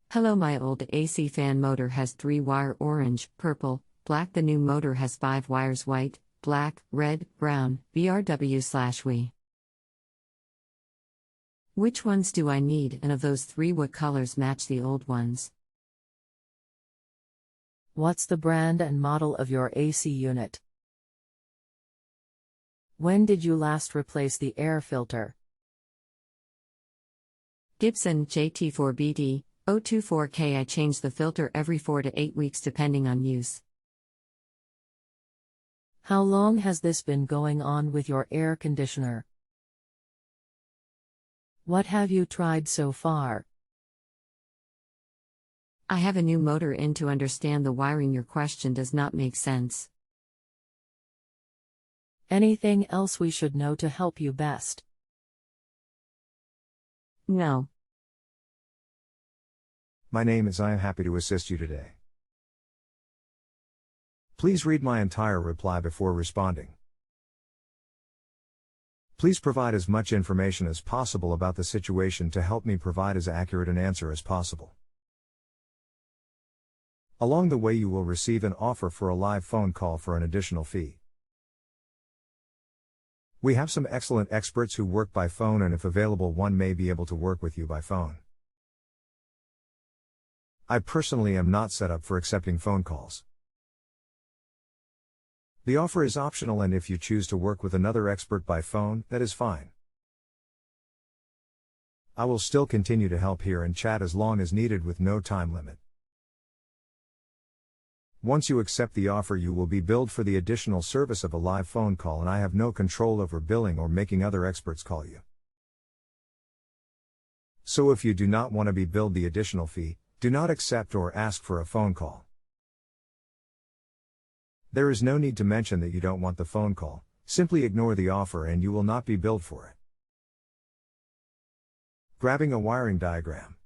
Hello, my old AC fan motor has 3 wire orange, purple, black. The new motor has 5 wires white, black, red, brown, BRW/W. Which ones do I need, and of those 3 what colors match the old ones? What's the brand and model of your AC unit? When did you last replace the air filter? Gibson JT4BD 024K. I change the filter every 4 to 8 weeks depending on use. How long has this been going on with your air conditioner? What have you tried so far? I have a new motor in to understand the wiring. Your question does not make sense. Anything else we should know to help you best? No. My name is I am happy to assist you today. Please read my entire reply before responding. Please provide as much information as possible about the situation to help me provide as accurate an answer as possible. Along the way you will receive an offer for a live phone call for an additional fee. We have some excellent experts who work by phone, and if available one may be able to work with you by phone. I personally am not set up for accepting phone calls. The offer is optional, and if you choose to work with another expert by phone, that is fine. I will still continue to help here and chat as long as needed with no time limit. Once you accept the offer, you will be billed for the additional service of a live phone call, and I have no control over billing or making other experts call you. So if you do not want to be billed the additional fee, do not accept or ask for a phone call. There is no need to mention that you don't want the phone call, simply ignore the offer and you will not be billed for it. Grabbing a wiring diagram.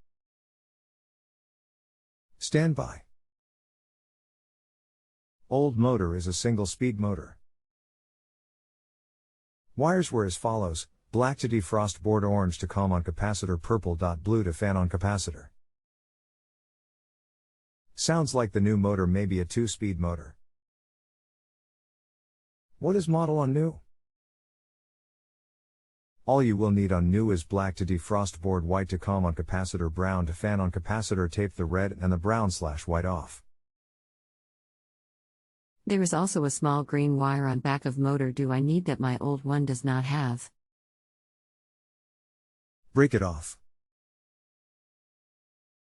Stand by. Old motor is a single-speed motor. Wires were as follows: black to defrost board, orange to calm on capacitor, purple dot blue to fan on capacitor. Sounds like the new motor may be a 2-speed motor. What is model on new? All you will need on new is black to defrost board, white to calm on capacitor, brown to fan on capacitor. Tape the red and the brown/white off. There is also a small green wire on back of motor. Do I need that? My old one does not have. Break it off.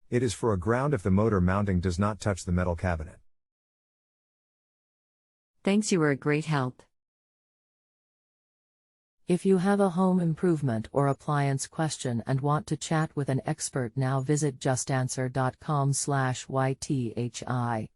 It is for a ground if the motor mounting does not touch the metal cabinet. Thanks, you were a great help. If you have a home improvement or appliance question and want to chat with an expert now, visit justanswer.com/YTHI.